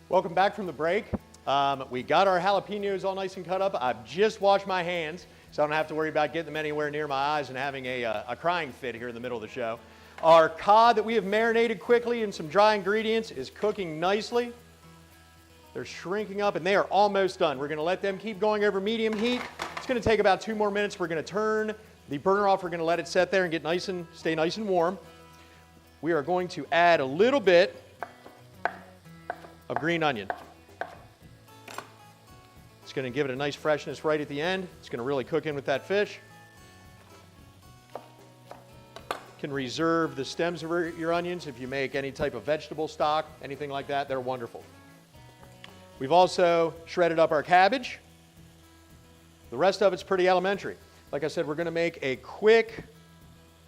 Welcome back from the break. We got our jalapenos all nice and cut up. I've just washed my hands, so I don't have to worry about getting them anywhere near my eyes and having a crying fit here in the middle of the show. Our cod that we have marinated quickly in some dry ingredients is cooking nicely. They're shrinking up and they are almost done. We're going to let them keep going over medium heat. It's going to take about 2 more minutes. We're going to turn the burner off. We're going to let it set there and stay nice and warm. We are going to add a little bit of green onion. It's going to give it a nice freshness right at the end. It's going to really cook in with that fish. You can reserve the stems of your onions if you make any type of vegetable stock, anything like that. They're wonderful. We've also shredded up our cabbage. The rest of it's pretty elementary. Like I said, we're going to make a quick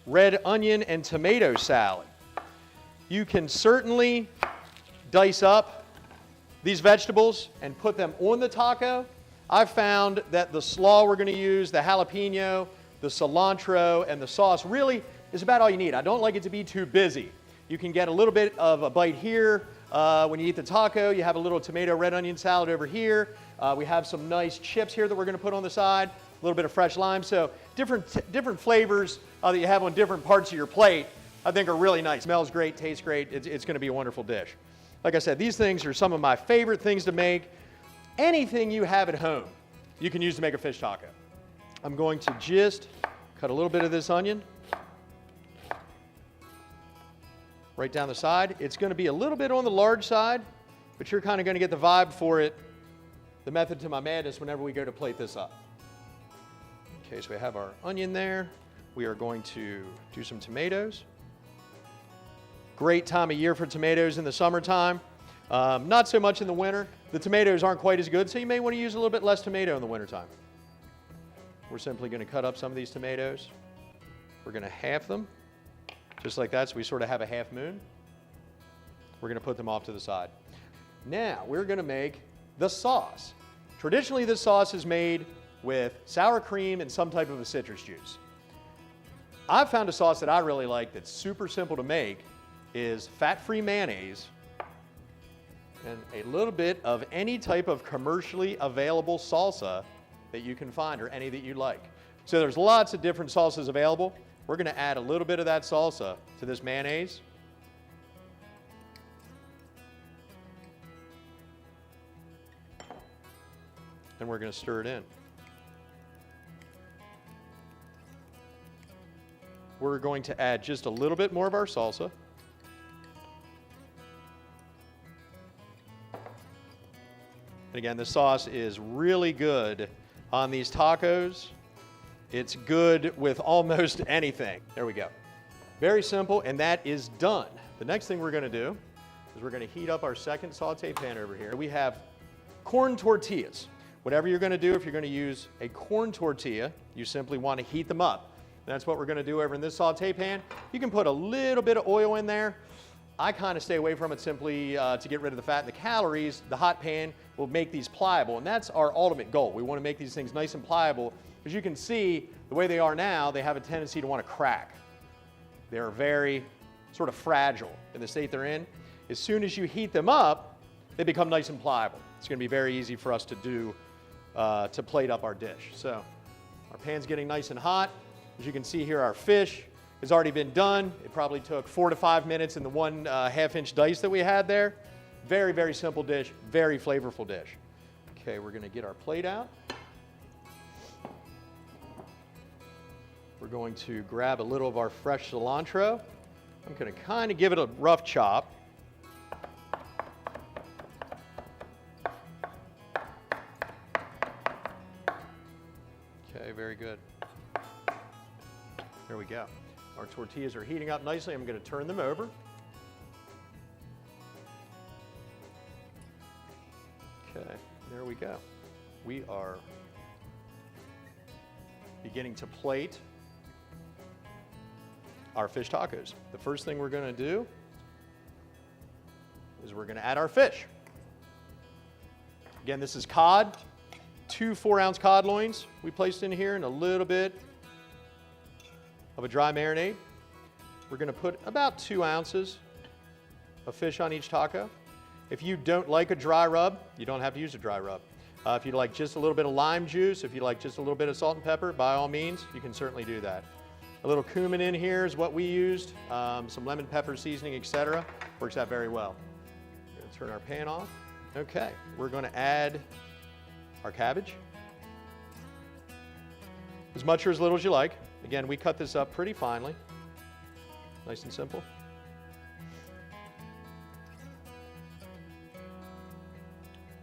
red onion and tomato salad. You can certainly dice up these vegetables and put them on the taco. I've found that the slaw we're going to use, the jalapeno, the cilantro, and the sauce really is about all you need. I don't like it to be too busy. You can get a little bit of a bite here. When you eat the taco, you have a little tomato red onion salad over here. We have some nice chips here that we're going to put on the side, a little bit of fresh lime. So different flavors that you have on different parts of your plate, I think are really nice. Smells great, tastes great. It's going to be a wonderful dish. Like I said, these things are some of my favorite things to make. Anything you have at home, you can use to make a fish taco. I'm going to just cut a little bit of this onion right down the side. It's going to be a little bit on the large side, but you're kind of going to get the vibe for it, the method to my madness whenever we go to plate this up. Okay, so we have our onion there. We are going to do some tomatoes. Great time of year for tomatoes in the summertime. Not so much in the winter. The tomatoes aren't quite as good, so you may want to use a little bit less tomato in the wintertime. We're simply going to cut up some of these tomatoes. We're going to half them, just like that, so we sort of have a half moon. We're going to put them off to the side. Now, we're going to make the sauce. Traditionally, this sauce is made with sour cream and some type of a citrus juice. I've found a sauce that I really like that's super simple to make is fat-free mayonnaise and a little bit of any type of commercially available salsa that you can find or any that you like. So there's lots of different salsas available. We're going to add a little bit of that salsa to this mayonnaise. And we're going to stir it in. We're going to add just a little bit more of our salsa. And again, this sauce is really good on these tacos. It's good with almost anything. There we go. Very simple, and that is done. The next thing we're going to do is we're going to heat up our second saute pan over here. We have corn tortillas. Whatever you're going to do, if you're going to use a corn tortilla, you simply want to heat them up. That's what we're going to do over in this saute pan. You can put a little bit of oil in there. I kind of stay away from it simply to get rid of the fat and the calories. The hot pan will make these pliable, and that's our ultimate goal. We want to make these things nice and pliable. As you can see, the way they are now, they have a tendency to want to crack. They're very sort of fragile in the state they're in. As soon as you heat them up, they become nice and pliable. It's going to be very easy for us to do, to plate up our dish. So our pan's getting nice and hot. As you can see here, our fish has already been done. It probably took 4 to 5 minutes in the 1/2 inch dice that we had there. Very, very simple dish, very flavorful dish. Okay, we're going to get our plate out. We're going to grab a little of our fresh cilantro. I'm going to kind of give it a rough chop. Okay, very good. There we go. Our tortillas are heating up nicely. I'm going to turn them over. Okay, there we go. We are beginning to plate our fish tacos. The first thing we're going to do is we're going to add our fish. Again, this is cod, 2 4-ounce cod loins we placed in here and a little bit of a dry marinade. We're going to put about 2 ounces of fish on each taco. If you don't like a dry rub, you don't have to use a dry rub. If you'd like just a little bit of lime juice, if you like just a little bit of salt and pepper, by all means, you can certainly do that. A little cumin in here is what we used, some lemon pepper seasoning, etc. Works out very well. We're going to turn our pan off. Okay, we're going to add our cabbage. As much or as little as you like. Again, we cut this up pretty finely. Nice and simple.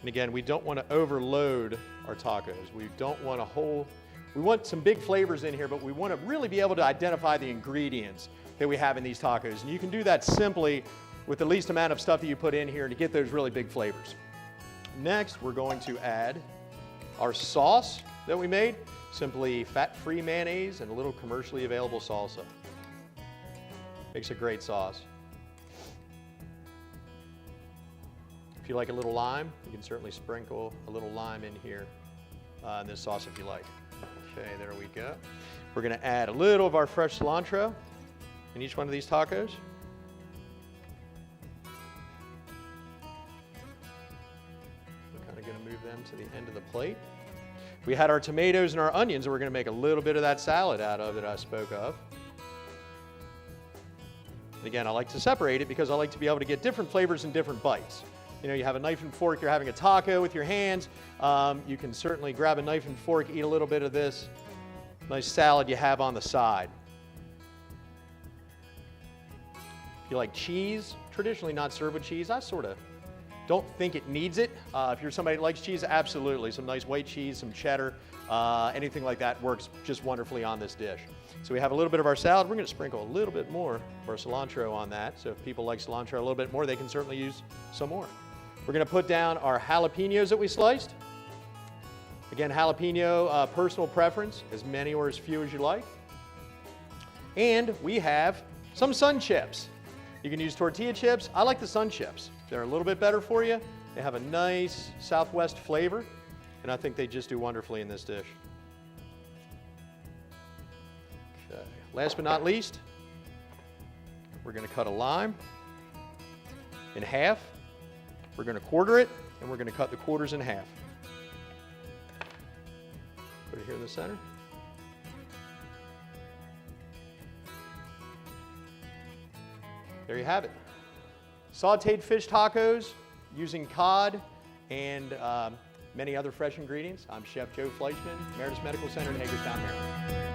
And again, we don't want to overload our tacos. We don't want we want some big flavors in here, but we want to really be able to identify the ingredients that we have in these tacos. And you can do that simply with the least amount of stuff that you put in here to get those really big flavors. Next, we're going to add our sauce that we made. Simply fat-free mayonnaise and a little commercially available salsa. Makes a great sauce. If you like a little lime, you can certainly sprinkle a little lime in here in this sauce if you like. Okay, there we go. We're going to add a little of our fresh cilantro in each one of these tacos. We're kind of going to move them to the end of the plate. We had our tomatoes and our onions, and we're going to make a little bit of that salad out of that I spoke of. And again, I like to separate it because I like to be able to get different flavors in different bites. You know, you have a knife and fork, you're having a taco with your hands. You can certainly grab a knife and fork, eat a little bit of this nice salad you have on the side. If you like cheese, traditionally not served with cheese, I sort of don't think it needs it. If you're somebody that likes cheese, absolutely. Some nice white cheese, some cheddar, anything like that works just wonderfully on this dish. So we have a little bit of our salad. We're going to sprinkle a little bit more of our cilantro on that. So if people like cilantro a little bit more, they can certainly use some more. We're going to put down our jalapenos that we sliced. Again, jalapeno, personal preference, as many or as few as you like. And we have some sun chips. You can use tortilla chips. I like the sun chips. They're a little bit better for you. They have a nice Southwest flavor, and I think they just do wonderfully in this dish. Okay. Last but not least, we're going to cut a lime in half. We're going to quarter it, and we're going to cut the quarters in half. Put it here in the center. There you have it. Sauteed fish tacos using cod and many other fresh ingredients. I'm Chef Joe Fleischman, Meredith Medical Center in Hagerstown, Maryland.